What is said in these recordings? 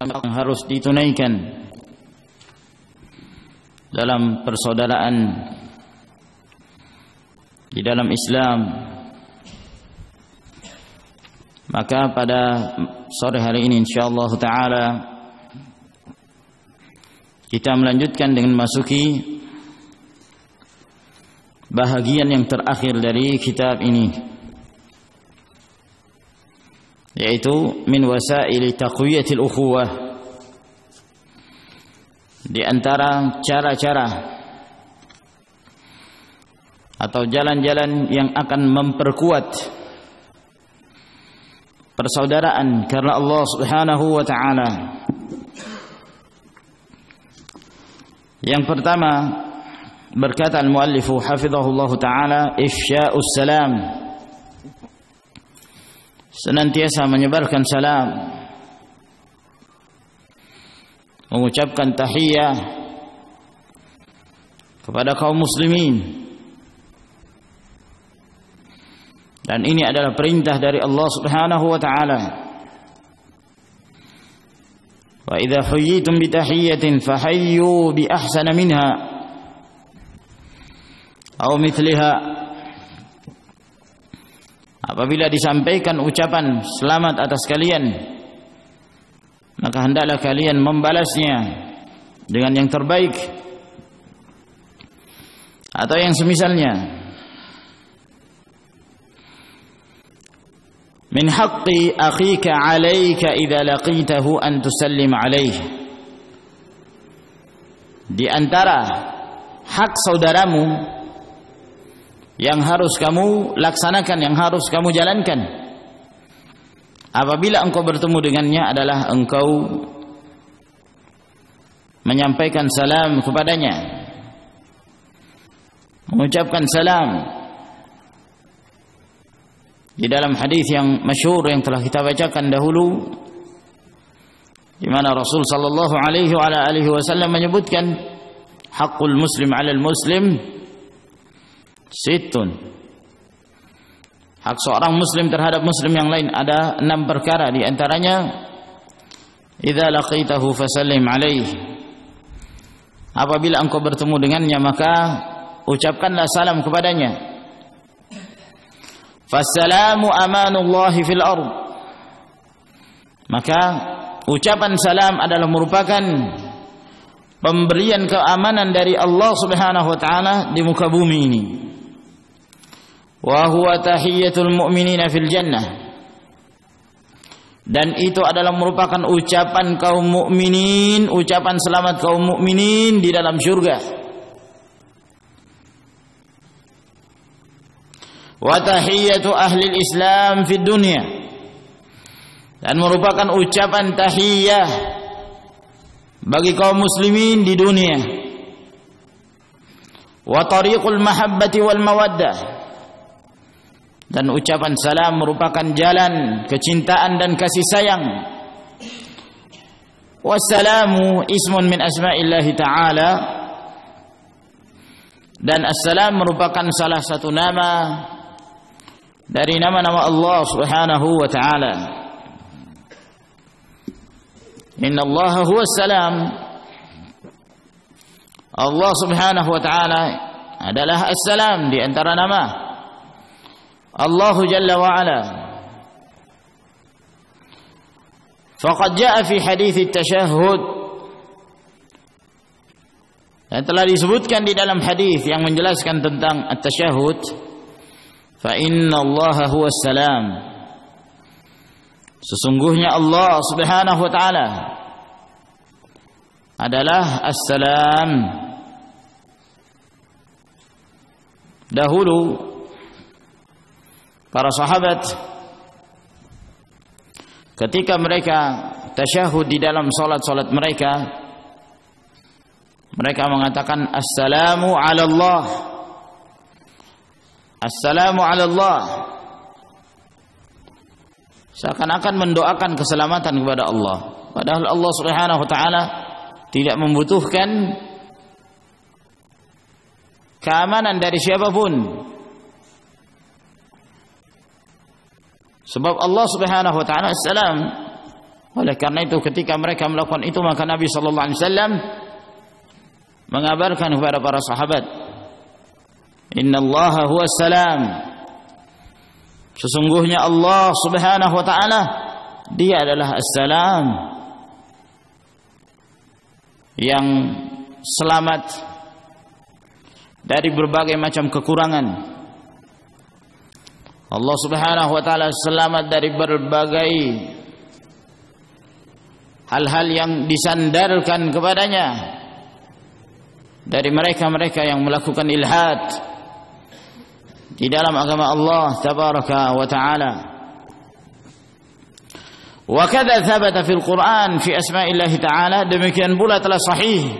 yang harus ditunaikan dalam persaudaraan di dalam Islam. Maka pada sore hari ini insyaallah taala kita melanjutkan dengan masuki bahagian yang terakhir dari kitab ini, yaitu min wasaili taqwiyatil ukhuwah, di antara cara-cara atau jalan-jalan yang akan memperkuat persaudaraan karena Allah Subhanahu wa taala. Yang pertama, berkata al-muallifu hafizahullah taala, ifsya'us salam, senantiasa menyebarkan salam, mengucapkan tahiyah kepada kaum muslimin. Dan ini adalah perintah dari Allah Subhanahu wa taala. Wa idza huyyitum bi tahiyyatin fahayyu bi ahsana minha aw mithliha. Apabila disampaikan ucapan selamat atas kalian, maka hendaklah kalian membalasnya dengan yang terbaik atau yang semisalnya. Min haqqi akhika 'alaika idza laqitahu an tusallim 'alaihi. Di antara hak saudaramu yang harus kamu laksanakan, yang harus kamu jalankan apabila engkau bertemu dengannya adalah engkau menyampaikan salam kepadanya, mengucapkan salam. Di dalam hadis yang masyhur yang telah kita bacakan dahulu, di mana Rasul sallallahu alaihi wa alihi wasallam menyebutkan haqqul muslim 'alal muslim sittun. Hak seorang muslim terhadap muslim yang lain ada 6 perkara, di antaranya idza laqitahu fasallim alaihi. Apabila engkau bertemu dengannya maka ucapkanlah salam kepadanya. Fassalamu amanullahi fil ard. Maka ucapan salam adalah merupakan pemberian keamanan dari Allah Subhanahu wa taala di muka bumi ini. Wa huwa tahiyyatul mu'minina fil jannah. Dan itu adalah merupakan ucapan kaum mukminin, ucapan selamat kaum mukminin di dalam surga. Wa tahiyyatu ahli Islam fid dunya. Dan merupakan ucapan tahiyyah bagi kaum muslimin di dunia. Wa tariqul mahabbati wal mawaddah. Dan ucapan salam merupakan jalan kecintaan dan kasih sayang. Wassalamu ismun min asma'illahi ta'ala. Dan assalam merupakan salah satu nama dari nama-nama Allah Subhanahu wa taala. Inna Allah huwa salam. Allah Subhanahu wa taala adalah as-salam, di antara nama Allah Jalla wa Ala. Faqad jaa fi hadits at-tashahhud, dan telah disebutkan di dalam hadis yang menjelaskan tentang at-tashahhud, fa inna Allah huwa salam. Sesungguhnya Allah Subhanahu wa taala adalah as-salam. Dahulu para sahabat ketika mereka tasyahud di dalam salat-salat mereka, mereka mengatakan assalamu ala Allah. Assalamu ala Allah. Seakan-akan mendoakan keselamatan kepada Allah. Padahal Allah Subhanahu wa taala tidak membutuhkan keamanan dari siapapun. Sebab Allah Subhanahu wa taala assalam, Oleh karena itu ketika mereka melakukan itu, maka Nabi sallallahu alaihi wasallam mengabarkan kepada para sahabat, innallaha huwas salam, sesungguhnya Allah Subhanahu wa taala Dia adalah as-salam, yang selamat dari berbagai macam kekurangan. Allah Subhanahu wa taala selamat dari berbagai hal-hal yang disandarkan kepadanya dari mereka-mereka yang melakukan ilhad di dalam agama Allah tabaraka wa taala. Wa kadza thabata fil Qur'an fi asma'illah taala, demikian pula telah sahih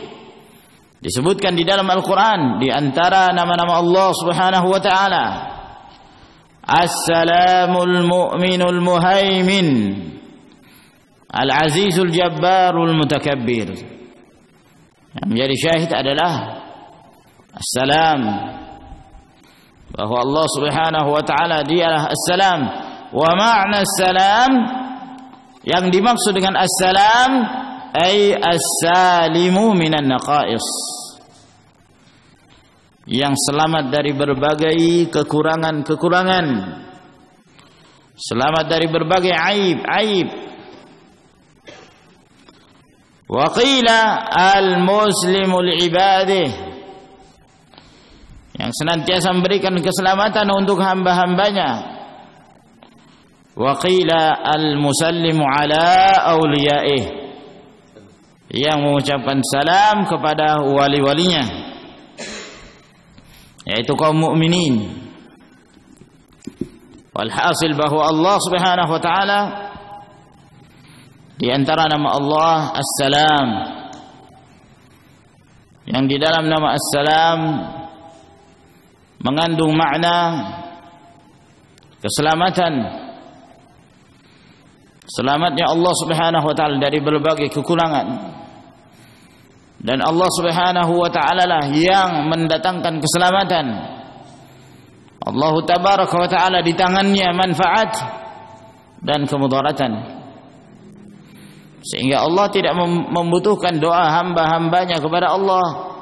disebutkan di dalam Al-Qur'an di antara nama-nama Allah Subhanahu wa taala, As-Salamul Mu'minul Muhaimin Al-Azizul Jabbarul Mutakabbir. Yang menjadi syahid adalah As-Salam, bahwa Allah Subhanahu wa taala Dialah As-Salam. Wa ma'na As-Salam, yang dimaksud dengan As-Salam ay as-salimu minan naqais, yang selamat dari berbagai kekurangan-kekurangan, selamat dari berbagai aib-aib. Wa qila al-muslimul ibadih, yang senantiasa memberikan keselamatan untuk hamba-hambanya. Wa qila al-musallimu ala awliyaih, yang mengucapkan salam kepada wali-walinya, yaitu kaum mukminin. Walhasil bahwa Allah Subhanahu wa taala di antara nama Allah As-Salam, yang di dalam nama As-Salam mengandung makna keselamatan, selamatnya Allah Subhanahu wa taala dari berbagai kekurangan. Dan Allah Subhanahu wa taala lah yang mendatangkan keselamatan. Allah tabaraka wa taala di tangannya manfaat dan kemudaratan, sehingga Allah tidak membutuhkan doa hamba-hambanya kepada Allah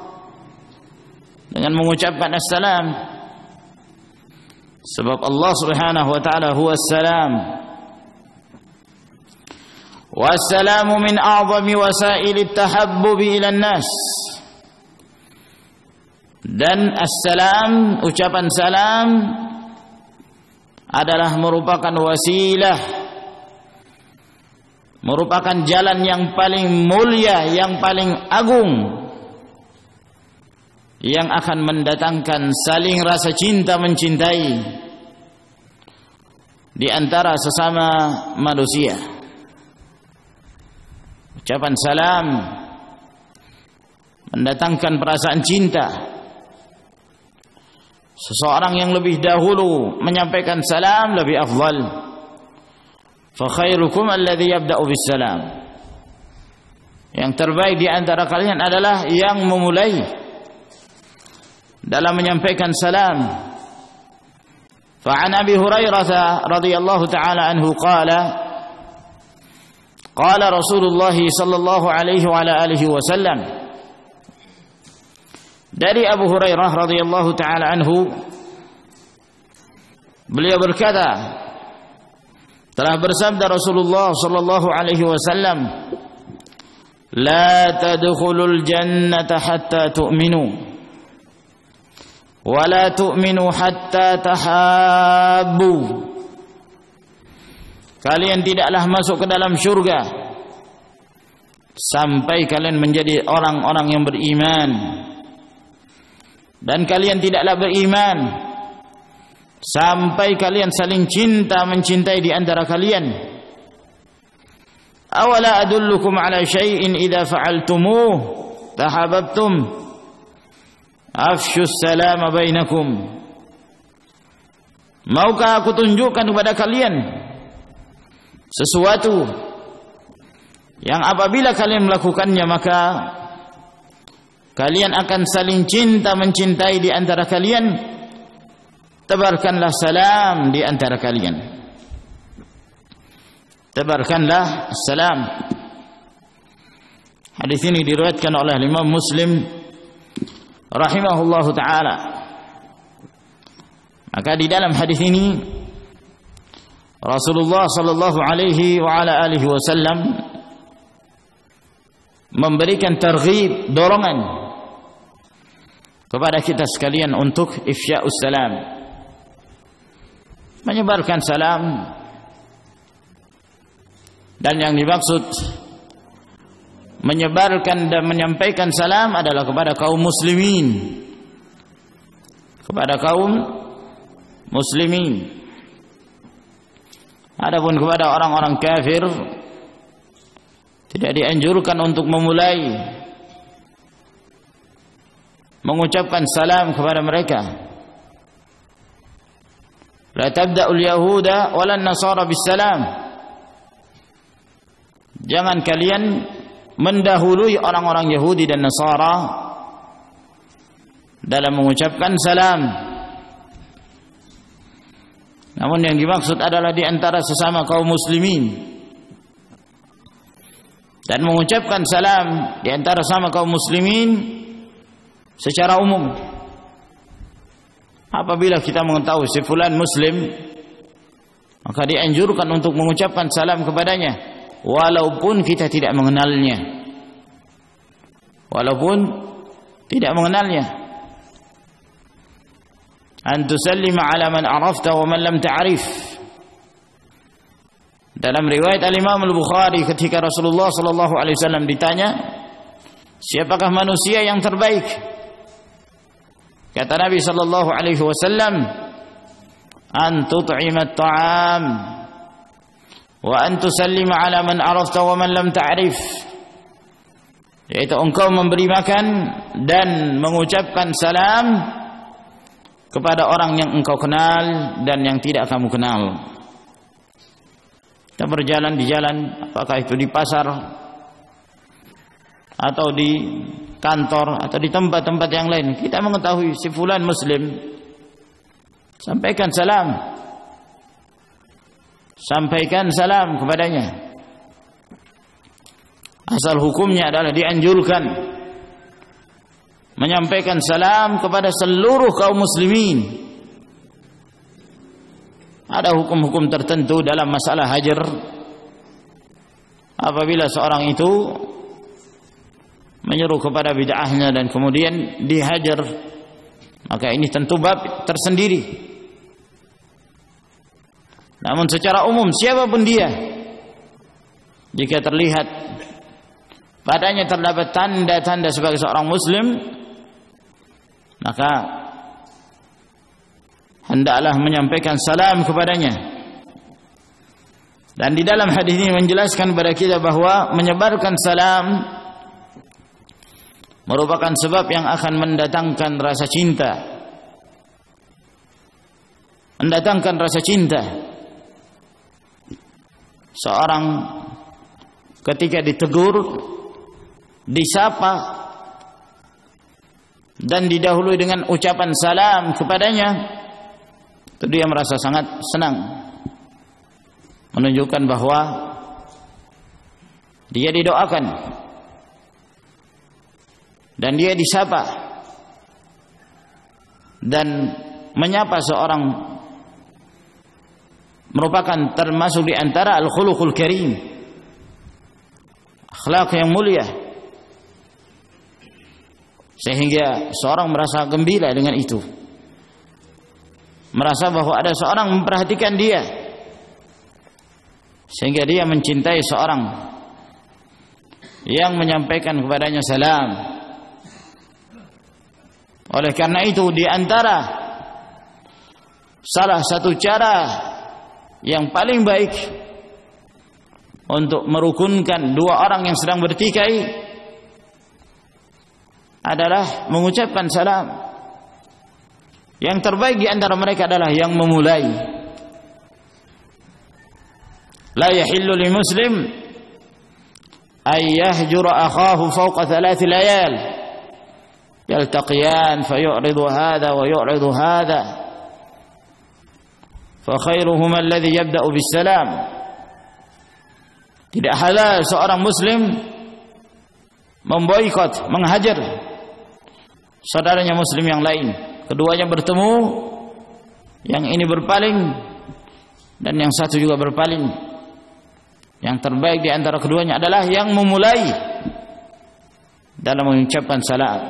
dengan mengucapkan As-Salam, sebab Allah Subhanahu wa taala huwas salam. Wassalamu min a'zami wasailit tahabbubi ilan nas, dan as-salam, ucapan salam adalah merupakan wasilah, merupakan jalan yang paling mulia, yang paling agung, yang akan mendatangkan saling rasa cinta mencintai di antara sesama manusia. Ucapan salam mendatangkan perasaan cinta. Seseorang yang lebih dahulu menyampaikan salam lebih afdal. Fa khairukum alladhi yabda'u bis salam, yang terbaik di antara kalian adalah yang memulai dalam menyampaikan salam. Fa an Abi Hurairah radhiyallahu taala anhu qala qala Rasulullah sallallahu alaihi wa ala alihi wasallam, dari Abu Hurairah radhiyallahu taala anhu, beliau berkata, telah bersabda Rasulullah sallallahu alaihi wasallam, la tadkhulul jannata hatta tu'minu wa la tu'minu hatta tahabbu. Kalian tidaklah masuk ke dalam surga sampai kalian menjadi orang-orang yang beriman, dan kalian tidaklah beriman sampai kalian saling cinta mencintai di antara kalian. Awala adullukum ala syai'in idza fa'altumuh tahabbtum afshus salama bainakum. Maukah aku tunjukkan kepada kalian sesuatu yang apabila kalian melakukannya maka kalian akan saling cinta mencintai di antara kalian. Tebarkanlah salam di antara kalian. tebarkanlah salam. Hadis ini diriwayatkan oleh Imam Muslim rahimahullahu taala. Maka di dalam hadis ini Rasulullah sallallahu alaihi wa ala alihi wasallam memberikan targhib, dorongan kepada kita sekalian untuk ifsya'us salam, menyebarkan salam. Dan yang dimaksud menyebarkan dan menyampaikan salam adalah kepada kaum muslimin, kepada kaum muslimin. Adapun kepada orang-orang kafir tidak dianjurkan untuk memulai mengucapkan salam kepada mereka. La tabda'ul yahuda walan nasara bis salam. Jangan kalian mendahului orang-orang Yahudi dan Nasara dalam mengucapkan salam. Namun yang dimaksud adalah di antara sesama kaum muslimin. Dan mengucapkan salam di antara sama kaum muslimin secara umum. Apabila kita mengetahui si fulan muslim, maka dianjurkan untuk mengucapkan salam kepadanya, walaupun kita tidak mengenalnya. Walaupun tidak mengenalnya. An tusallima ala man arafta wa man lam ta'rif. Dalam riwayat Al-Imam Al-Bukhari, ketika Rasulullah sallallahu alaihi wasallam ditanya, siapakah manusia yang terbaik? Kata Nabi sallallahu alaihi wasallam, an tut'imat ta'am wa an tusallima ala man arafta wa man lam ta'rif. Yaitu engkau memberi makan dan mengucapkan salam kepada orang yang engkau kenal dan yang tidak kamu kenal. Kita berjalan di jalan, apakah itu di pasar atau di kantor atau di tempat-tempat yang lain, kita mengetahui si fulan muslim, sampaikan salam. Sampaikan salam kepadanya. Asal hukumnya adalah dianjurkan menyampaikan salam kepada seluruh kaum muslimin. Ada hukum-hukum tertentu dalam masalah hajar. Apabila seorang itu menyeru kepada bid'ahnya dan kemudian dihajar, maka ini tentu bab tersendiri. Namun secara umum siapapun dia, jika terlihat padanya terdapat tanda-tanda sebagai seorang muslim, maka hendaklah menyampaikan salam kepadanya. Dan di dalam hadis ini menjelaskan kepada kita bahwa menyebarkan salam merupakan sebab yang akan mendatangkan rasa cinta. Mendatangkan rasa cinta. Seorang ketika ditegur, disapa dan didahului dengan ucapan salam kepadanya, itu dia merasa sangat senang, menunjukkan bahwa dia didoakan dan dia disapa. Dan menyapa seorang merupakan termasuk di antara al-khuluqul karim, akhlak yang mulia, sehingga seorang merasa gembira dengan itu, merasa bahwa ada seorang memperhatikan dia, sehingga dia mencintai seorang yang menyampaikan kepadanya salam. Oleh karena itu, di antara salah satu cara yang paling baik untuk merukunkan dua orang yang sedang bertikai adalah mengucapkan salam. Yang terbaik di antara mereka adalah yang memulai. La yahillu li muslim ay yahjura akhahu fawqa 3 layal yaltaqiyan fayu'ridu hadha wa yu'ridu hadha fa khairuhuma alladhi yabda'u bis salam Tidak halal seorang muslim memboikot, menghajar saudaranya muslim yang lain. Keduanya bertemu, yang ini berpaling dan yang satu juga berpaling. Yang terbaik di antara keduanya adalah yang memulai dalam mengucapkan salam.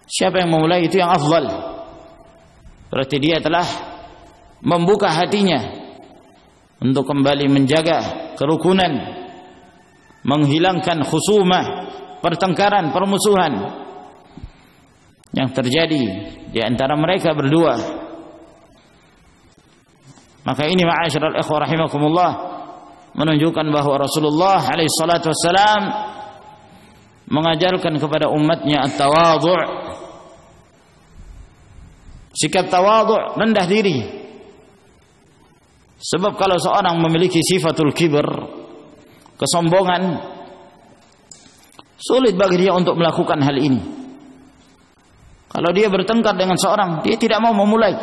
Siapa yang memulai itu yang afdal. Berarti dia telah membuka hatinya untuk kembali menjaga kerukunan, menghilangkan khusumah, pertengkaran, permusuhan yang terjadi di antara mereka berdua. Maka ini ma'asyiral ikhwah rahimakumullah menunjukkan bahwa Rasulullah alaihi salatu wassalam mengajarkan kepada umatnya at-tawadhu', sikap tawadhu', rendah diri. Sebab kalau seorang memiliki sifatul kibr, kesombongan, sulit bagi dia untuk melakukan hal ini. Kalau dia bertengkar dengan seorang, dia tidak mau memulai,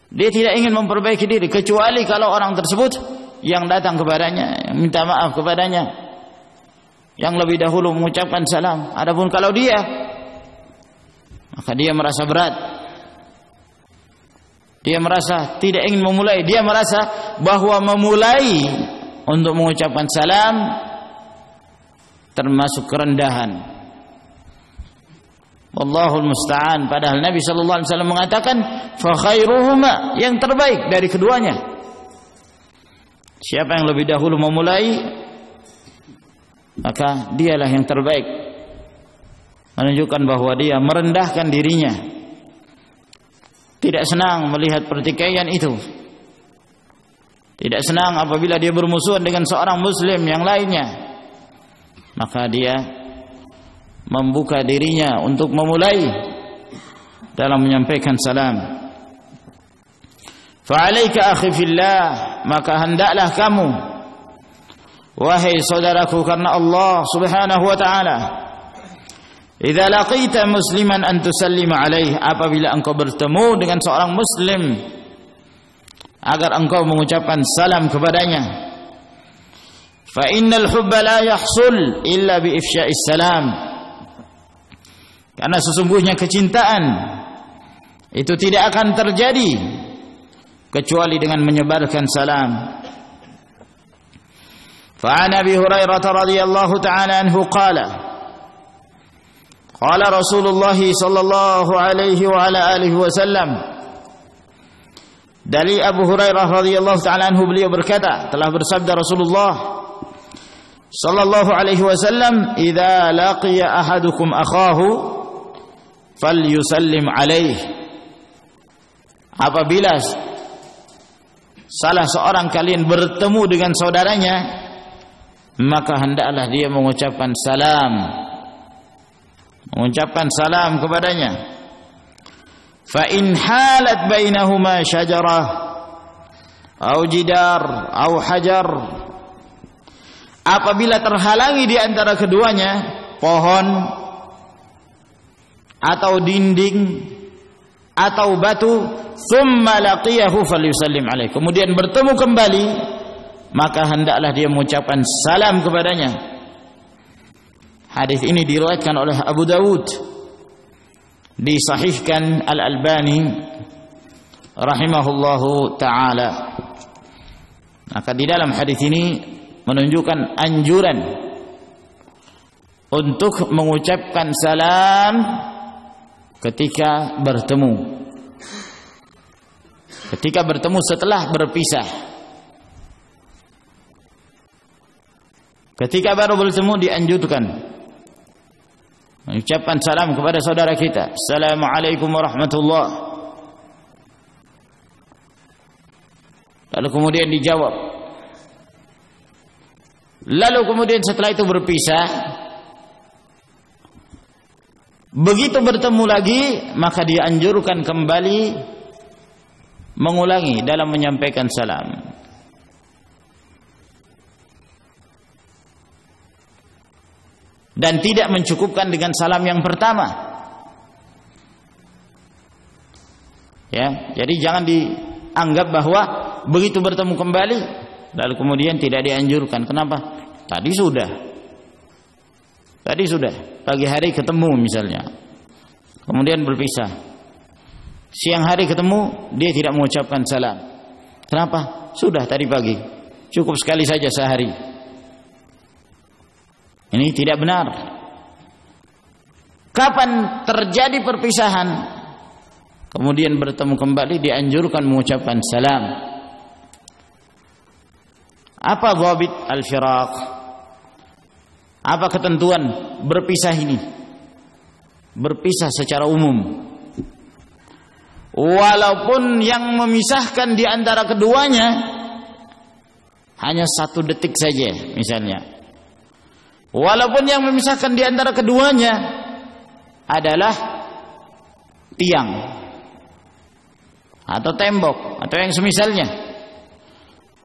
dia tidak ingin memperbaiki diri, kecuali kalau orang tersebut yang datang kepadanya, yang minta maaf kepadanya, yang lebih dahulu mengucapkan salam. Adapun kalau dia, maka dia merasa berat, dia merasa tidak ingin memulai, dia merasa bahwa memulai untuk mengucapkan salam termasuk kerendahan. Wallahul musta'an. Padahal Nabi sallallahu alaihi wasallam mengatakan fa khairuhuma, yang terbaik dari keduanya. Siapa yang lebih dahulu memulai, maka dialah yang terbaik. Menunjukkan bahwa dia merendahkan dirinya, tidak senang melihat pertikaian itu, tidak senang apabila dia bermusuhan dengan seorang muslim yang lainnya. Maka dia membuka dirinya untuk memulai dalam menyampaikan salam. Fa'alaika akhi fillah, maka hendaklah kamu wahai saudaraku karena Allah Subhanahu wa taala, idza laqita musliman an tusallima alaihi, apabila engkau bertemu dengan seorang muslim agar engkau mengucapkan salam kepadanya. Fa innal hubba la yahsul illa bi ifsya'is salam, karena sesungguhnya kecintaan itu tidak akan terjadi kecuali dengan menyebarkan salam. Fa an Abi Hurairah radhiyallahu ta'ala anhu qala qala Rasulullah sallallahu alaihi wa ala alihi wasallam, dari Abu Hurairah radhiyallahu ta'ala anhu beliau berkata, telah bersabda Rasulullah sallallahu alaihi wasallam, idza laqiya ahadukum akhahu falyusallim alaihi, apabila salah seorang kalian bertemu dengan saudaranya, maka hendaklah dia mengucapkan salam kepadanya. Fa in halat bainahuma syajarah au jidar au hajar, apabila terhalangi di antara keduanya pohon atau dinding atau batu, thumma laqiyahu falyusallim alaihi, kemudian bertemu kembali, maka hendaklah dia mengucapkan salam kepadanya. Hadis ini diriwayatkan oleh Abu Dawud, disahihkan Al-Albani rahimahullahu ta'ala. Maka di dalam hadis ini menunjukkan anjuran untuk mengucapkan salam ketika bertemu. Ketika bertemu setelah berpisah. Ketika baru bertemu dianjurkan mengucapkan salam kepada saudara kita. Assalamualaikum warahmatullahi. Lalu kemudian dijawab. Lalu kemudian setelah itu berpisah. Begitu bertemu lagi, maka dianjurkan kembali mengulangi dalam menyampaikan salam. Dan tidak mencukupkan dengan salam yang pertama. Ya, jadi jangan dianggap bahwa begitu bertemu kembali lalu kemudian tidak dianjurkan. Kenapa? Tadi sudah pagi hari ketemu misalnya, kemudian berpisah. Siang hari ketemu, dia tidak mengucapkan salam. Kenapa? Sudah tadi pagi, cukup sekali saja sehari. Ini tidak benar. Kapan terjadi perpisahan, kemudian bertemu kembali, dianjurkan mengucapkan salam. Apa dhabit al-firaq? Apa ketentuan berpisah ini? Berpisah secara umum. Walaupun yang memisahkan di antara keduanya hanya 1 detik saja misalnya. Walaupun yang memisahkan di antara keduanya adalah tiang atau tembok atau yang semisalnya.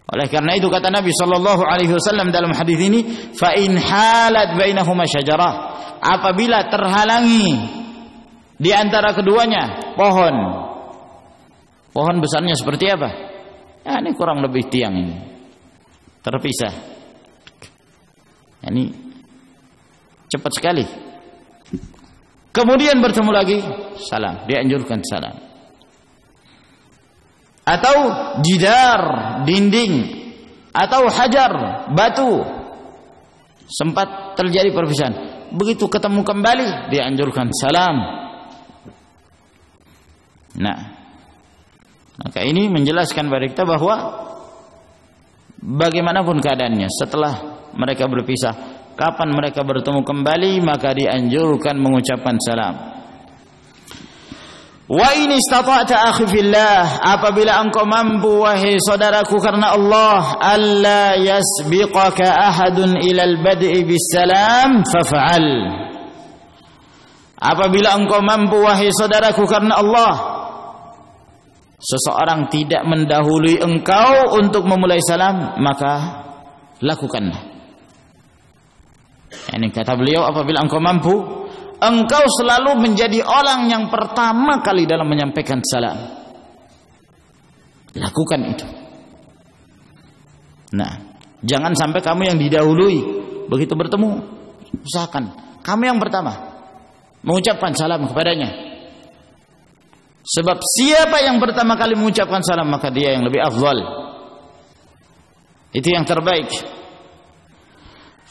Oleh karena itu kata Nabi sallallahu alaihi wasallam dalam hadis ini, fa in halat bainahuma syajarah, apabila terhalangi di antara keduanya pohon besarnya seperti apa? Ya, ini kurang lebih tiang ini. Terpisah. Ini cepat sekali. Kemudian bertemu lagi, salam, dianjurkan salam. Atau jidar, dinding, atau hajar, batu, sempat terjadi perpisahan. Begitu ketemu kembali, dianjurkan salam. Nah, maka ini menjelaskan kepada kita bahwa bagaimanapun keadaannya setelah mereka berpisah, kapan mereka bertemu kembali, maka dianjurkan mengucapkan salam. Wa in istata'ta akhi fillah, apabila engkau mampu wahai saudaraku karena Allah, alla yasbiqaka ahadun ilal bad'i bis salam faf'al. Apabila engkau mampu wahai saudaraku karena Allah, seseorang tidak mendahului engkau untuk memulai salam, maka lakukanlah. Ini kata beliau, apabila engkau mampu, engkau selalu menjadi orang yang pertama kali dalam menyampaikan salam. Lakukan itu. Nah, jangan sampai kamu yang didahului. Begitu bertemu, usahakan kamu yang pertama mengucapkan salam kepadanya. Sebab siapa yang pertama kali mengucapkan salam, maka dia yang lebih afdal. Itu yang terbaik.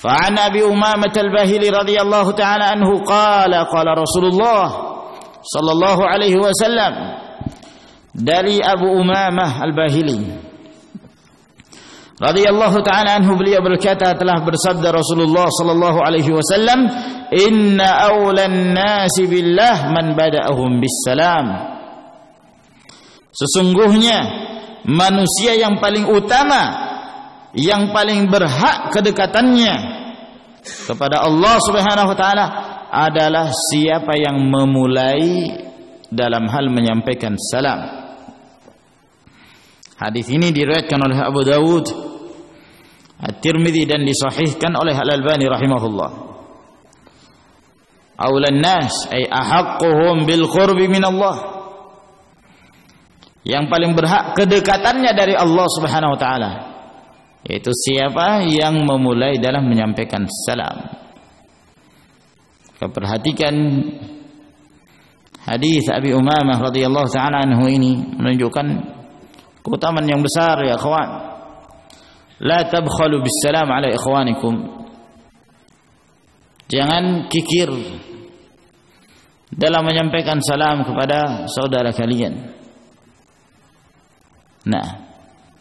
فعن أبي أمامة الباهلي رضي الله تعالى عنه قال قال رسول الله صلى الله عليه وسلم. Dari Abu Umamah Al-Bahili radhiyallahu ta'ala anhu, beliau berkata, telah bersabda Rasulullah sallallahu alaihi wasallam, inna awlan nasi billah man bada'ahum bis salam. Sesungguhnya manusia yang paling utama, yang paling berhak kedekatannya kepada Allah Subhanahu wa taala adalah siapa yang memulai dalam hal menyampaikan salam. Hadis ini diriwayatkan oleh Abu Dawud, At-Tirmidzi dan disahihkan oleh Al-Albani rahimahullah. Aulan nas ay ahaqquhum bil qurbi min Allah. Yang paling berhak kedekatannya dari Allah Subhanahu wa taala, yaitu siapa yang memulai dalam menyampaikan salam. Perhatikan hadis Abi Umamah radhiyallahu ta'ala anhu ini menunjukkan keutamaan yang besar ya ikhwan. La tabkhalu bis salam ala ikhwanikum. Jangan kikir dalam menyampaikan salam kepada saudara kalian. Nah,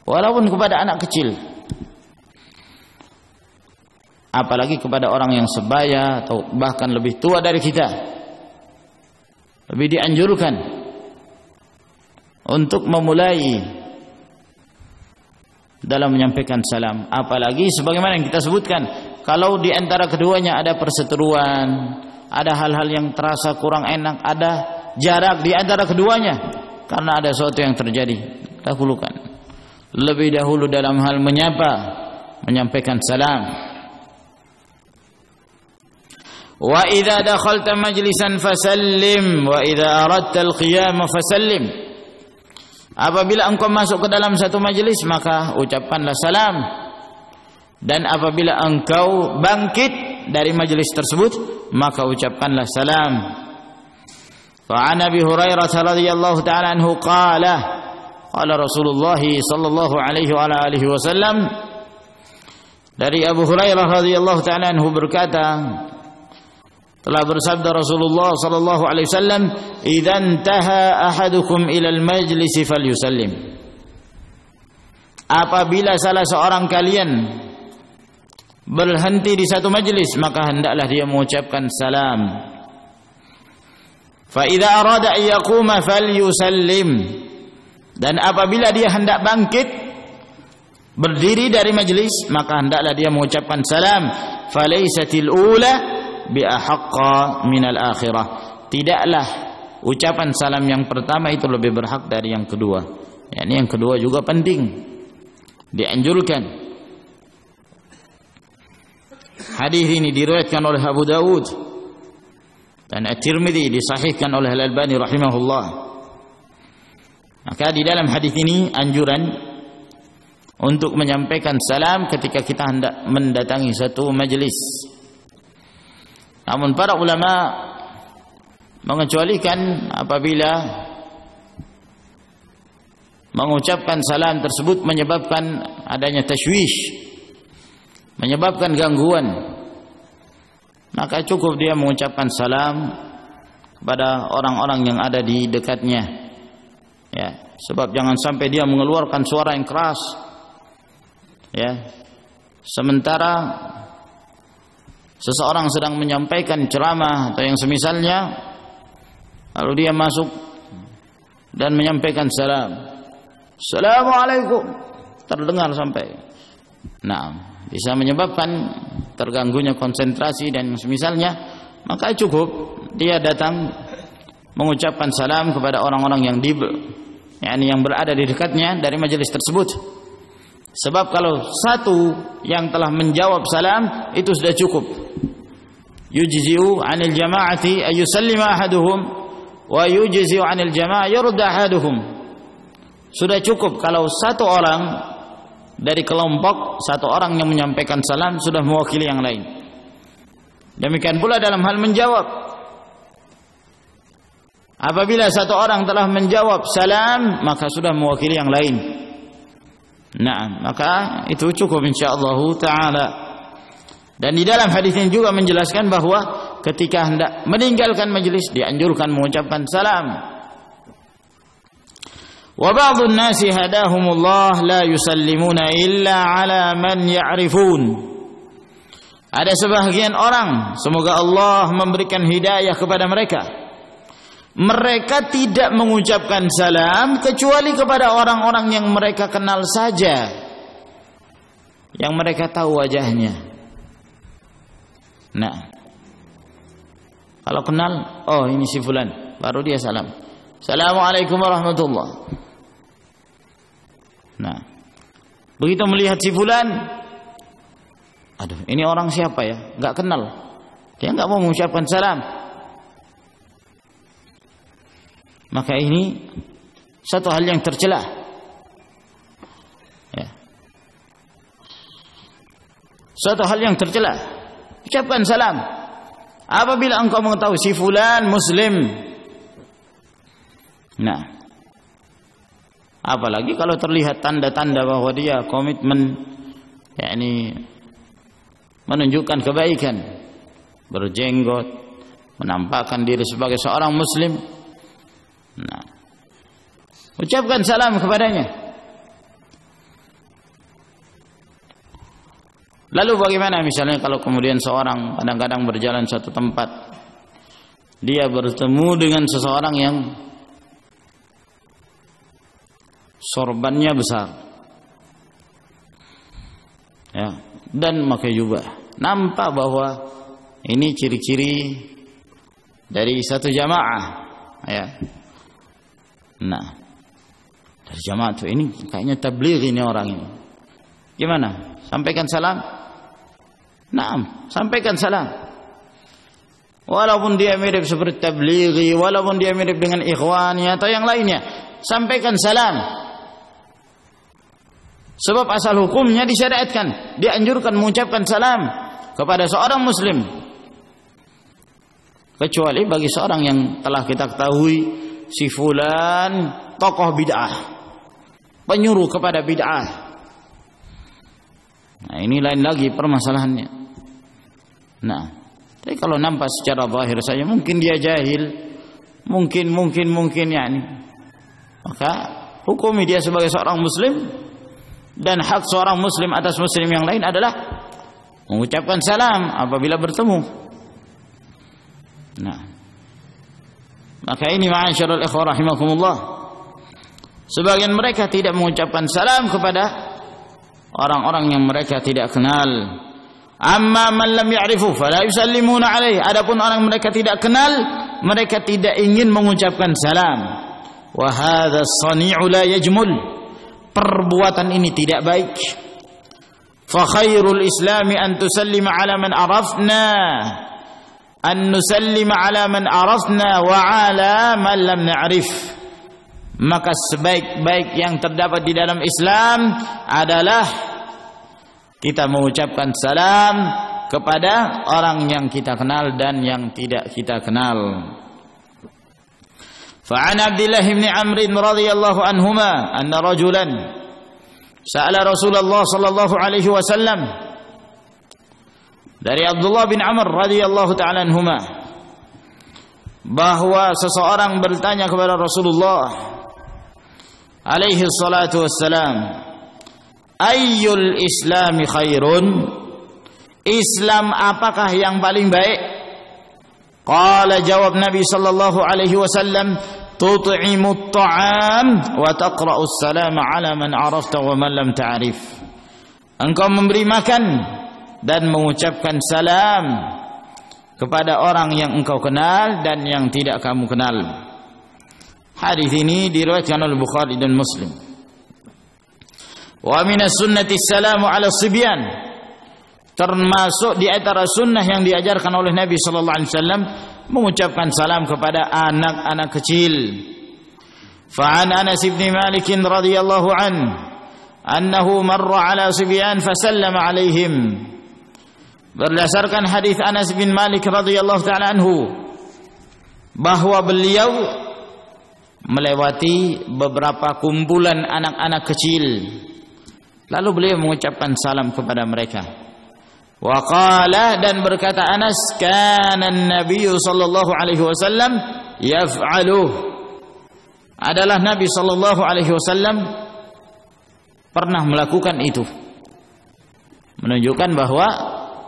walaupun kepada anak kecil, apalagi kepada orang yang sebaya atau bahkan lebih tua dari kita, lebih dianjurkan untuk memulai dalam menyampaikan salam. Apalagi sebagaimana yang kita sebutkan, kalau di antara keduanya ada perseteruan, ada hal-hal yang terasa kurang enak, ada jarak di antara keduanya karena ada sesuatu yang terjadi, dahulukan lebih dahulu dalam hal menyapa, menyampaikan salam. Wa idza dakhalta majlisan fasallim wa idza aradta al-qiyam fasallim. Apabila engkau masuk ke dalam satu majelis, maka ucapkanlah salam. Dan apabila engkau bangkit dari majelis tersebut, maka ucapkanlah salam. Fa an Abi Hurairah radhiyallahu ta'ala anhu qala qala Rasulullah sallallahu alaihi wa alihi wasallam, dari Abu Hurairah radhiyallahu ta'ala anhu berkata, telah bersabda Rasulullah sallallahu alaihi wasallam, "Idza intaha ahadukum ila al-majlis falyusallim." Apabila salah seorang kalian berhenti di satu majlis, maka hendaklah dia mengucapkan salam. Fa idza arada an yaquma falyusallim. Dan apabila dia hendak bangkit berdiri dari majlis, maka hendaklah dia mengucapkan salam. Falaysatil ula bi ahaqqa minal akhirah. Tidaklah ucapan salam yang pertama itu lebih berhak dari yang kedua. Yani yang kedua juga penting, dianjurkan. Hadis ini diriwayatkan oleh Abu Dawud dan At-Tirmidzi, disahihkan oleh Al-Albani rahimahullah. Maka di dalam hadis ini anjuran untuk menyampaikan salam ketika kita hendak mendatangi satu majelis. Namun para ulama mengecualikan apabila mengucapkan salam tersebut menyebabkan adanya tashwish, menyebabkan gangguan, maka cukup dia mengucapkan salam kepada orang-orang yang ada di dekatnya, ya, sebab jangan sampai dia mengeluarkan suara yang keras, ya, sementara seseorang sedang menyampaikan ceramah atau yang semisalnya, lalu dia masuk dan menyampaikan salam, "Assalamualaikum," terdengar sampai, nah, bisa menyebabkan terganggunya konsentrasi dan semisalnya. Maka cukup dia datang mengucapkan salam kepada orang-orang yang berada di dekatnya dari majelis tersebut. Sebab kalau satu yang telah menjawab salam itu sudah cukup. Yujzi'u 'anil jama'ati ay yusallima ahaduhum wa yujzi'u 'anil jama'ah yurda ahaduhum. Sudah cukup kalau satu orang dari kelompok, satu orang yang menyampaikan salam sudah mewakili yang lain. Demikian pula dalam hal menjawab. Apabila satu orang telah menjawab salam, maka sudah mewakili yang lain. Nah, maka itu cukup insyaallah taala. Dan di dalam hadis ini juga menjelaskan bahwa ketika hendak meninggalkan majelis dianjurkan mengucapkan salam. Wa ba'dun nasi hadahumullah la yusallimuna illa ala man ya'rifun. Ada sebahagian orang, semoga Allah memberikan hidayah kepada mereka, mereka tidak mengucapkan salam kecuali kepada orang-orang yang mereka kenal saja, yang mereka tahu wajahnya. Nah, kalau kenal, oh ini si fulan, baru dia salam, "Assalamualaikum warahmatullahi." Nah, begitu melihat si fulan, aduh, ini orang siapa ya? Enggak kenal. Dia enggak mau mengucapkan salam. Maka ini satu hal yang tercela. Ya. Satu hal yang tercela. Ucapkan salam. Apabila engkau mengetahui si fulan muslim. Nah, apalagi kalau terlihat tanda-tanda bahwa dia komitmen, yakni menunjukkan kebaikan, berjenggot, menampakkan diri sebagai seorang muslim. Nah, ucapkan salam kepadanya. Lalu bagaimana misalnya kalau kemudian seorang kadang-kadang berjalan suatu tempat, dia bertemu dengan seseorang yang sorbannya besar, ya, dan memakai jubah, nampak bahwa ini ciri-ciri dari satu jamaah, ya. Nah, dari jamaah itu ini kayaknya tabligh ini orang ini. Gimana? Sampaikan salam? Naam, sampaikan salam. Walaupun dia mirip seperti tablighi, walaupun dia mirip dengan ikhwani atau yang lainnya, sampaikan salam. Sebab asal hukumnya disyariatkan, dianjurkan mengucapkan salam kepada seorang muslim, kecuali bagi seorang yang telah kita ketahui si fulan tokoh bid'ah, penyuruh kepada bid'ah. Nah, ini lain lagi permasalahannya. Nah, tapi kalau nampak secara zahir saja, mungkin dia jahil, mungkin yani, maka hukumi dia sebagai seorang muslim, dan hak seorang muslim atas muslim yang lain adalah mengucapkan salam apabila bertemu. Nah, maka ini ma'asyiral ikhwah rahimakumullah, sebagian mereka tidak mengucapkan salam kepada orang-orang yang mereka tidak kenal. Amma man lam ya'rifu fala yusallimuna alaihi. Adapun orang mereka tidak kenal, mereka tidak ingin mengucapkan salam. Wa hadha as-sani'u la yajmul. Perbuatan ini tidak baik. Fa khairul islami an tusallima ala man arafna, an nusallima ala man arafna wa ala man lam na'rif. Maka sebaik-baik yang terdapat di dalam Islam adalah kita mengucapkan salam kepada orang yang kita kenal dan yang tidak kita kenal. Fa'an Abdullah bin Amr radhiyallahu anhuma anna rajulan sa'ala Rasulullah sallallahu alaihi wasallam. Dari Abdullah bin Amr radhiyallahu ta'ala anhuma, bahwa seseorang bertanya kepada Rasulullah alaihi salatu wassalam, ayyul islami khairun, Islam apakah yang paling baik? Qala, jawab Nabi sallallahu alaihi wasallam, tut'imut ta'am wa taqra'us salama ala man arafta wa man lam ta'rif. Engkau memberi makan dan mengucapkan salam kepada orang yang engkau kenal dan yang tidak kamu kenal. Hadis ini diriwayatkan oleh Bukhari dan Muslim. Wa minas sunnati salamu ala sibyan, termasuk di antara sunnah yang diajarkan oleh Nabi sallallahu alaihi wasallam mengucapkan salam kepada anak-anak kecil. Fa an Anas bin Malik radhiyallahu annahu marra ala sibyan fa sallama alaihim. Berdasarkan hadis Anas bin Malik radhiyallahu taala anhu, bahwa beliau melewati beberapa kumpulan anak-anak kecil, lalu beliau mengucapkan salam kepada mereka. Wa qala, dan berkata Anas, kana an-nabiy sallallahu alaihi wasallam yaf'aluh, adalah Nabi sallallahu alaihi wasallam pernah melakukan itu, menunjukkan bahwa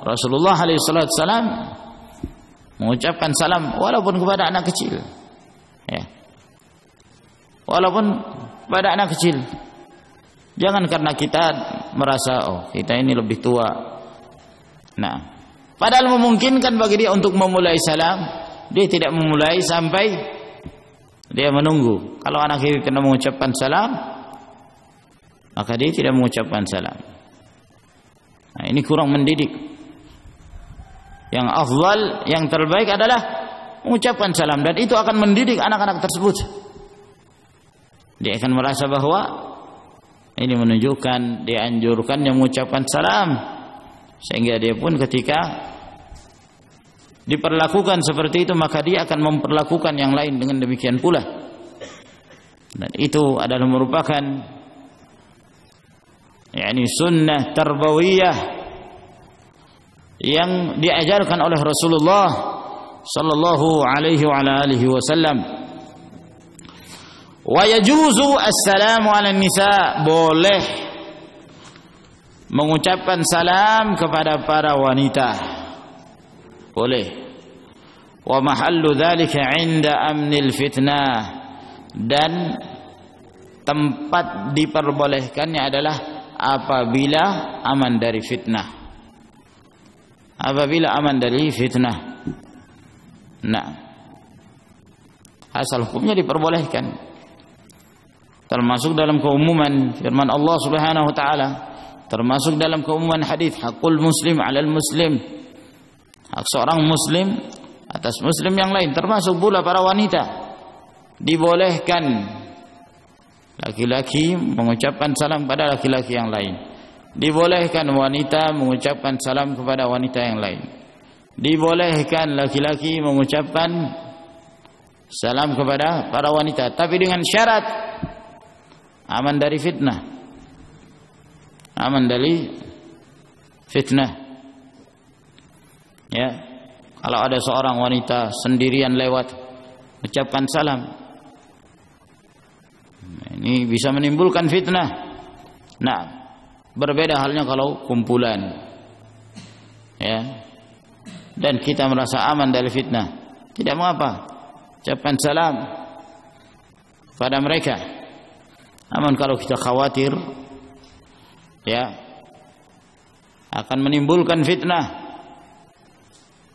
Rasulullah alaihi wasallam mengucapkan salam walaupun kepada anak kecil, ya, walaupun kepada anak kecil. Jangan karena kita merasa kita ini lebih tua. Nah, padahal memungkinkan bagi dia untuk memulai salam, dia tidak memulai sampai dia menunggu. Kalau anak kiri kena mengucapkan salam, maka dia tidak mengucapkan salam. Nah, ini kurang mendidik. Yang afdal, yang terbaik adalah mengucapkan salam, dan itu akan mendidik anak-anak tersebut. Dia akan merasa bahwa ini menunjukkan dianjurkan yang mengucapkan salam, sehingga dia pun ketika diperlakukan seperti itu, maka dia akan memperlakukan yang lain dengan demikian pula. Dan itu adalah merupakan sunnah tarbawiyah yang diajarkan oleh Rasulullah sallallahu alaihi wa alihi wasallam. Wa yajuzu assalamu ala nisa, boleh mengucapkan salam kepada para wanita, boleh. Wa mahallu dzalika 'inda amnil fitnah, dan tempat diperbolehkannya adalah apabila aman dari fitnah. Apabila aman dari fitnah. Nah, asal hukumnya diperbolehkan. Termasuk dalam keumuman firman Allah Subhanahu wa taala, termasuk dalam keumuman hadis hakul muslim 'alal muslim, hak seorang muslim atas muslim yang lain, termasuk pula para wanita, dibolehkan laki-laki mengucapkan salam kepada laki-laki yang lain. Dibolehkan wanita mengucapkan salam kepada wanita yang lain. Dibolehkan laki-laki mengucapkan salam kepada para wanita, tapi dengan syarat aman dari fitnah. Aman dari fitnah. Ya. Kalau ada seorang wanita sendirian lewat ucapkan salam, ini bisa menimbulkan fitnah. Nah, berbeda halnya kalau kumpulan. Ya. Dan kita merasa aman dari fitnah, tidak mengapa ucapkan salam pada mereka. Namun kalau kita khawatir ya akan menimbulkan fitnah,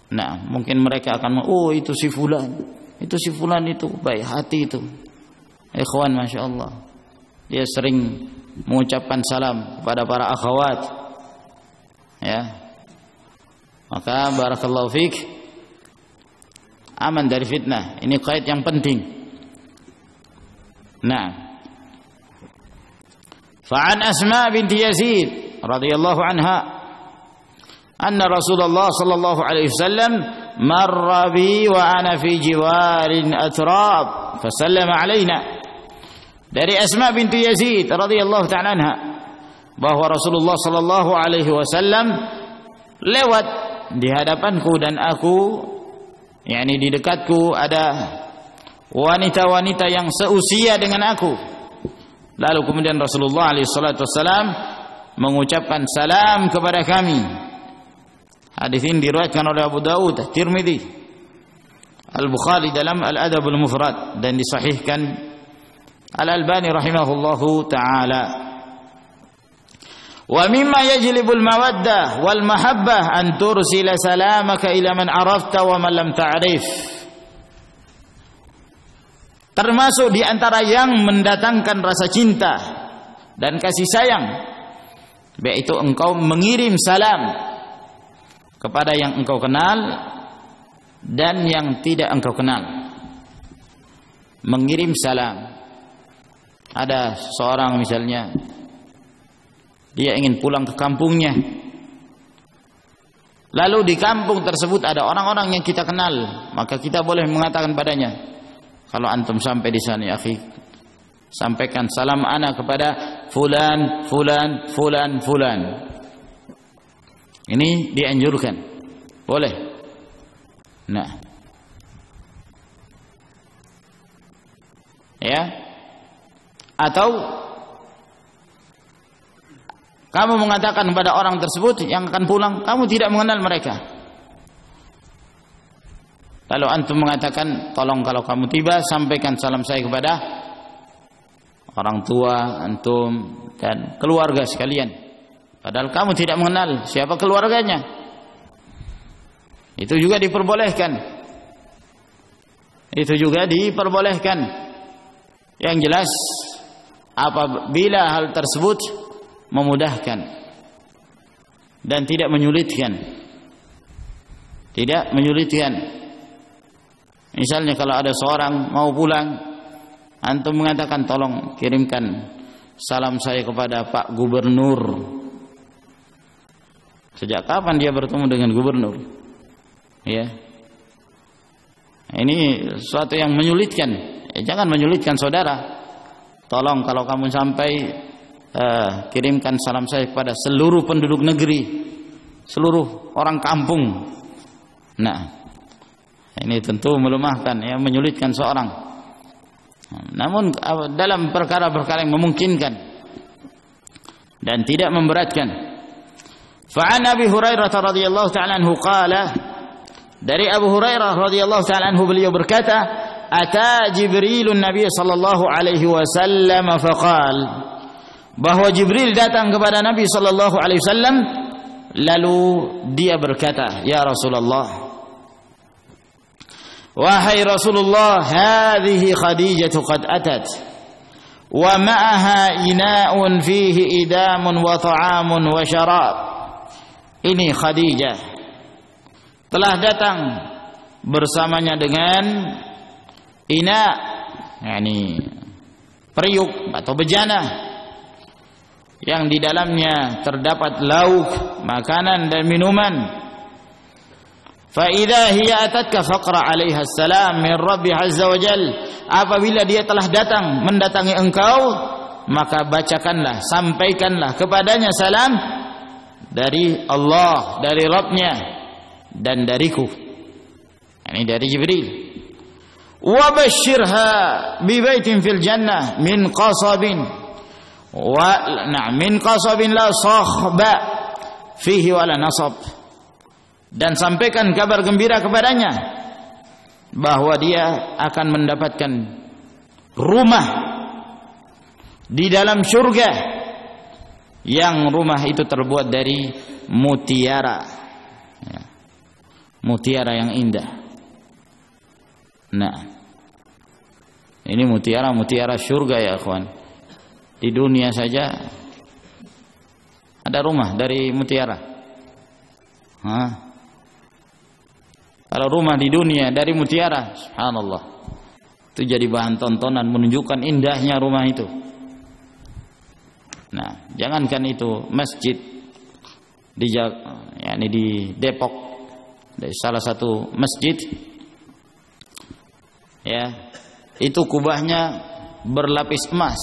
nah mungkin mereka akan itu si fulan itu baik hati itu, ikhwan, masya Allah, dia sering mengucapkan salam kepada para akhwat, ya, maka barakallahu fiik, aman dari fitnah. Ini kait yang penting. Nah, fa'an Asma binti Yazid radhiyallahu anha anna Rasulullah sallallahu alaihi wasallam marra bi wa ana fi jiwarin atrab fasallama alaina. Dari Asma binti Yazid radhiyallahu ta'ala anha bahwa Rasulullah sallallahu alaihi wasallam lewat di hadapanku dan aku, yakni di dekatku ada wanita-wanita yang seusia dengan aku. Lalu kemudian Rasulullah SAW mengucapkan salam kepada kami. Hadis ini diriwayatkan oleh Abu Dawud, Tirmidzi, Al-Bukhari dalam Al-Adabul Mufrad, dan disahihkan Al-Albani rahimahullahu ta'ala. Wa mimma yajlibul mawaddah wal mahabbah an tursila salamaka ila man arafta wa man lam ta'rif. Termasuk di antara yang mendatangkan rasa cinta dan kasih sayang, yaitu engkau mengirim salam kepada yang engkau kenal dan yang tidak engkau kenal. Mengirim salam. Ada seorang misalnya, dia ingin pulang ke kampungnya, lalu di kampung tersebut ada orang-orang yang kita kenal, maka kita boleh mengatakan padanya, kalau antum sampai di sana, ya akhi, sampaikan salam ana kepada fulan, fulan, fulan, fulan. Ini dianjurkan, boleh. Nah, ya, atau kamu mengatakan kepada orang tersebut yang akan pulang, kamu tidak mengenal mereka. Lalu antum mengatakan, tolong kalau kamu tiba sampaikan salam saya kepada orang tua antum dan keluarga sekalian. Padahal kamu tidak mengenal siapa keluarganya. Itu juga diperbolehkan. Itu juga diperbolehkan. Yang jelas apabila hal tersebut memudahkan dan tidak menyulitkan. Tidak menyulitkan. Misalnya kalau ada seorang mau pulang, antum mengatakan tolong kirimkan salam saya kepada Pak Gubernur. Sejak kapan dia bertemu dengan gubernur? Ya. Ini sesuatu yang menyulitkan. Jangan menyulitkan saudara. Tolong kalau kamu sampai kirimkan salam saya kepada seluruh penduduk negeri, seluruh orang kampung. Nah, ini tentu melemahkan, ya, menyulitkan seorang. Namun dalam perkara-perkara yang memungkinkan dan tidak memberatkan. Fa'an Abi Hurairah radhiyallahu ta'ala anhu qala, dari Abu Hurairah radhiyallahu ta'ala anhu beliau berkata, ata Jibrilun Nabi sallallahu alaihi wasallam faqal, bahwa Jibril datang kepada Nabi sallallahu alaihi wasallam, lalu dia berkata, ya Rasulullah, wahai Rasulullah, hadhihi Khadijah qad atat wa ma'aha ina'un fihi idamun wa ta'amun wa syarab. Ini Khadijah telah datang bersamanya dengan ina, yakni periuk atau bejana yang di dalamnya terdapat lauk, makanan dan minuman. Fa idza hiya atatka faqra 'alaiha assalam min Rabbi 'azza wa jal. Apabila dia telah datang mendatangi engkau, maka bacakanlah, sampaikanlah kepadanya salam dari Allah, dari Rabbnya dan dariku. Ini dari Jibril. Wa basyirha bi baitin fil jannah min qasabin min qasabin la sakhba fihi wala nasab. Dan sampaikan kabar gembira kepadanya bahwa dia akan mendapatkan rumah di dalam surga yang rumah itu terbuat dari mutiara, ya, mutiara yang indah. Nah, ini mutiara surga ya kawan. Di dunia saja ada rumah dari mutiara. Kalau rumah di dunia dari mutiara, subhanallah, itu jadi bahan tontonan, menunjukkan indahnya rumah itu. Nah, jangankan itu, masjid di Depok, dari salah satu masjid, ya, itu kubahnya berlapis emas,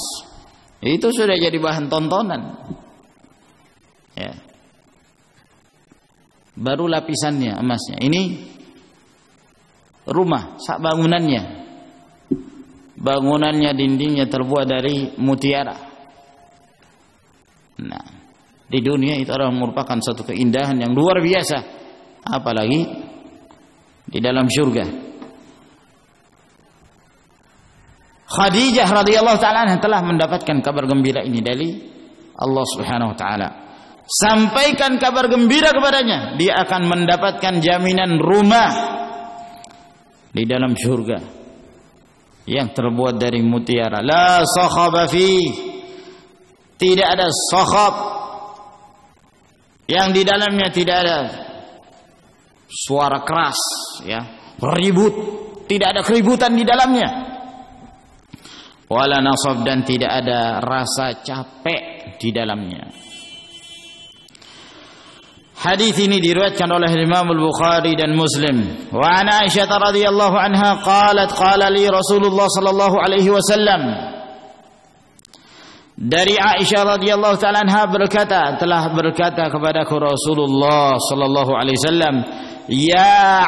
itu sudah jadi bahan tontonan, ya. Baru lapisannya emasnya. Ini rumah, bangunannya dindingnya terbuat dari mutiara. Nah, di dunia itu adalah merupakan satu keindahan yang luar biasa, apalagi di dalam surga. Khadijah radhiyallahu taala telah mendapatkan kabar gembira ini dari Allah Subhanahu wa taala. Sampaikan kabar gembira kepadanya, dia akan mendapatkan jaminan rumah di dalam surga yang terbuat dari mutiara. La sakhaba fi, tidak ada sakhab, yang di dalamnya tidak ada suara keras, ya, ribut, tidak ada keributan di dalamnya. Wala nasab, dan tidak ada rasa capek di dalamnya. Hadis ini diriwayatkan oleh Imam Al-Bukhari dan Muslim. Wa an Aisyah radhiyallahu anha qalat qala li Rasulullah sallallahu alaihi wasallam. Dari Aisyah radhiyallahu taala anha telah berkata kepadaku Rasulullah sallallahu alaihi wasallam, ya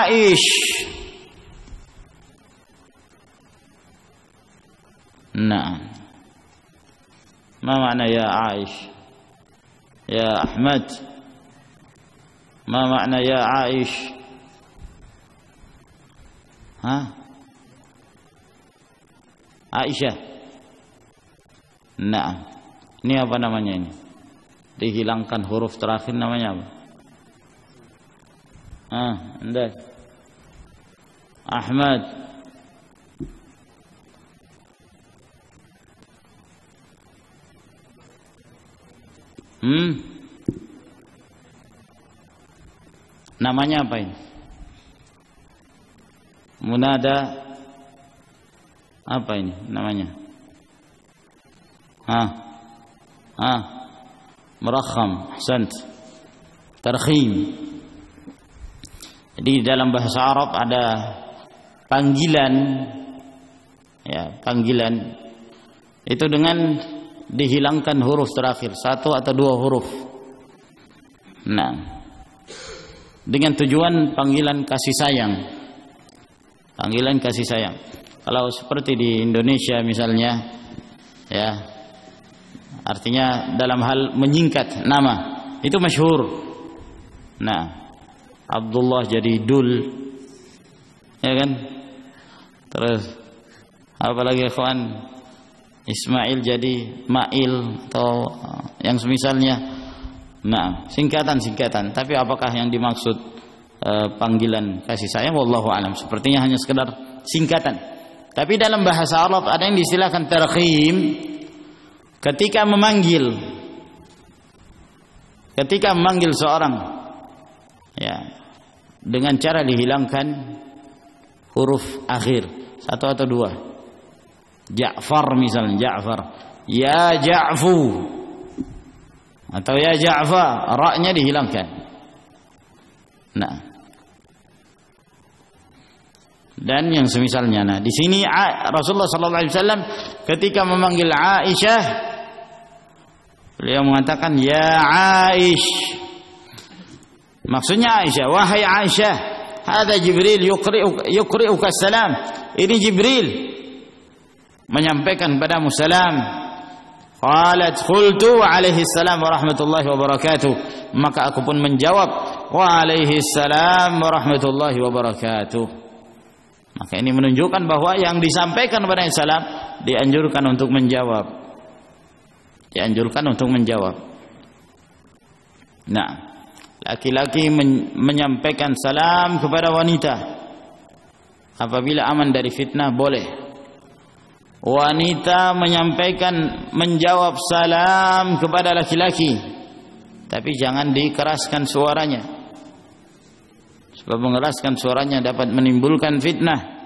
Aish. Nah, ma makna ya Aish? Ya Ahmad, ma makna ya Aish? Aisyah. Nah, ini apa namanya ini? Dihilangkan huruf terakhir, namanya apa? Anda Ahmad. Namanya apa ini? Munada apa ini namanya? Murakham, ahsant. Tarkhim. Jadi dalam bahasa Arab ada panggilan, ya, panggilan itu dengan dihilangkan huruf terakhir, satu atau dua huruf. Nah, dengan tujuan panggilan kasih sayang. Panggilan kasih sayang. Kalau seperti di Indonesia misalnya, ya, artinya dalam hal menyingkat nama, itu masyhur. Nah, Abdullah jadi Dul, ya kan? Terus apalagi ikhwan, Ismail jadi Mail atau yang semisalnya. Nah, singkatan-singkatan. Tapi apakah yang dimaksud panggilan kasih sayang? Wallahu alam. Sepertinya hanya sekedar singkatan. Tapi dalam bahasa Arab ada yang diistilahkan tarkhim ketika memanggil seorang, ya, dengan cara dihilangkan huruf akhir, satu atau dua. Ja'far misalnya, Ja'far. Ya Ja'fu atau ya Ja'far, ra-nya dihilangkan. Nah. Dan yang semisalnya. Nah, di sini Rasulullah sallallahu alaihi wasallam ketika memanggil Aisyah, beliau mengatakan ya Aish. Maksudnya Aisyah, wahai Aisyah, hada Jibril yuqri'uka salam. Ini Jibril menyampaikan padamu salam. Qalat qultu wa alaihi salam wa rahmatullahi wa barakatuh. Maka aku pun menjawab wa alaihi salam wa rahmatullahi wa barakatuh. Maka ini menunjukkan bahwa yang disampaikan pada salam dianjurkan untuk menjawab. Dianjurkan untuk menjawab. Nah, laki-laki menyampaikan salam kepada wanita apabila aman dari fitnah boleh. Wanita menjawab salam kepada laki-laki, tapi jangan dikeraskan suaranya, sebab mengeraskan suaranya dapat menimbulkan fitnah.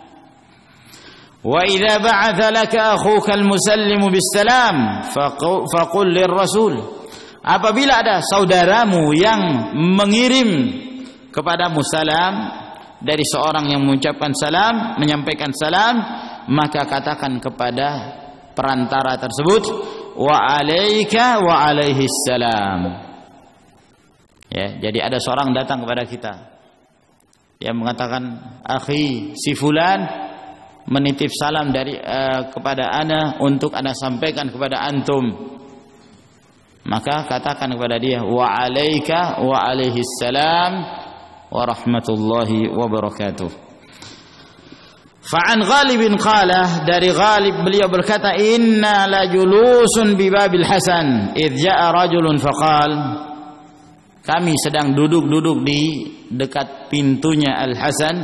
Wa idza ba'atha laka akhuka al-musallimu bis-salam faqul lir-rasul. Apabila ada saudaramu yang mengirim kepadamu salam dari seorang yang mengucapkan salam, menyampaikan salam, maka katakan kepada perantara tersebut wa alaika wa alaihi salam. Ya, jadi ada seorang datang kepada kita, dia mengatakan, akhi si fulan menitip salam dari kepada ana untuk ana sampaikan kepada antum. Maka katakan kepada dia wa alaika wa alaihi salam wa rahmatullahi wa barakatuh. Fa'an Ghalib qala, dari Ghalib beliau berkata, inna la julusun bi babil Hasan idh ja'a rajulun faqal, kami sedang duduk-duduk di dekat pintunya Al-Hasan,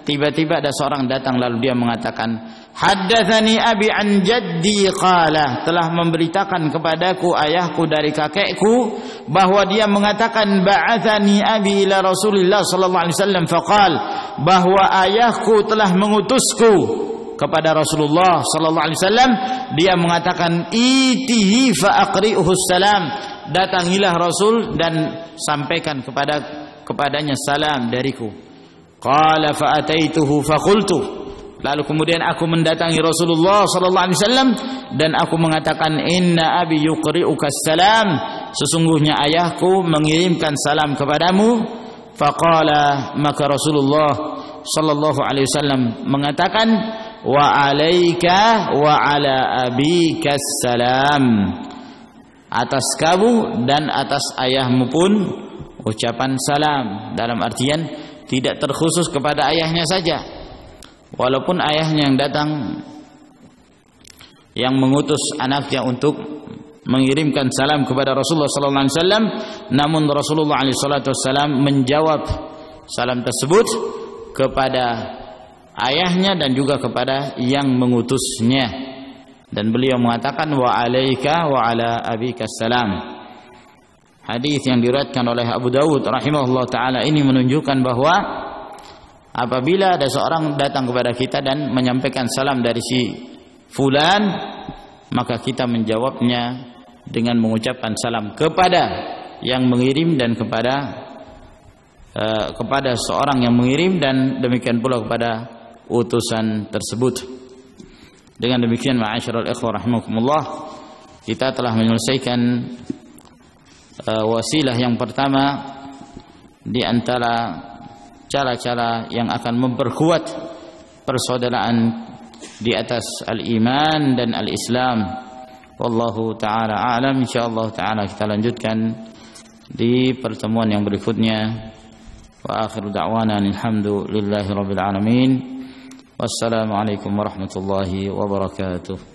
tiba-tiba ada seorang datang lalu dia mengatakan, haddatsani abi an jaddi qala, telah memberitakan kepadaku ayahku dari kakekku bahwa dia mengatakan ba'atsani abi ila Rasulillah sallallahu alaihi wasallam faqal, bahwa ayahku telah mengutusku kepada Rasulullah sallallahu alaihi wasallam, dia mengatakan itihi fa aqri'uhu salam, datangilah Rasul dan sampaikan kepadanya salam dariku. Qala fa ataituhu fa qultu, lalu kemudian aku mendatangi Rasulullah sallallahu alaihi wasallam dan aku mengatakan inna abi yuqri'uka salam, sesungguhnya ayahku mengirimkan salam kepadamu. Faqala, maka Rasulullah sallallahu alaihi wasallam mengatakan wa alaika wa ala abika salam, atas kamu dan atas ayahmu pun ucapan salam, dalam artian tidak terkhusus kepada ayahnya saja. Walaupun ayahnya yang datang yang mengutus anaknya untuk mengirimkan salam kepada Rasulullah sallallahu alaihi wasallam, namun Rasulullah alaihi salatu wasallam menjawab salam tersebut kepada ayahnya dan juga kepada yang mengutusnya, dan beliau mengatakan wa alaika wa ala abika salam. Hadis yang diriwayatkan oleh Abu Dawud rahimahullah taala ini menunjukkan bahwa apabila ada seorang datang kepada kita dan menyampaikan salam dari si fulan, maka kita menjawabnya dengan mengucapkan salam kepada yang mengirim dan kepada seorang yang mengirim, dan demikian pula kepada utusan tersebut. Dengan demikian ma'asyiral ikhwah rahimakumullah, kita telah menyelesaikan wasilah yang pertama di antara cara-cara yang akan memperkuat persaudaraan di atas al-iman dan al-islam. Wallahu ta'ala a'lam. Insyaallah ta'ala kita lanjutkan di pertemuan yang berikutnya. Wa akhiru da'wana alhamdulillahi rabbil alamin. Wassalamualaikum warahmatullahi wabarakatuh.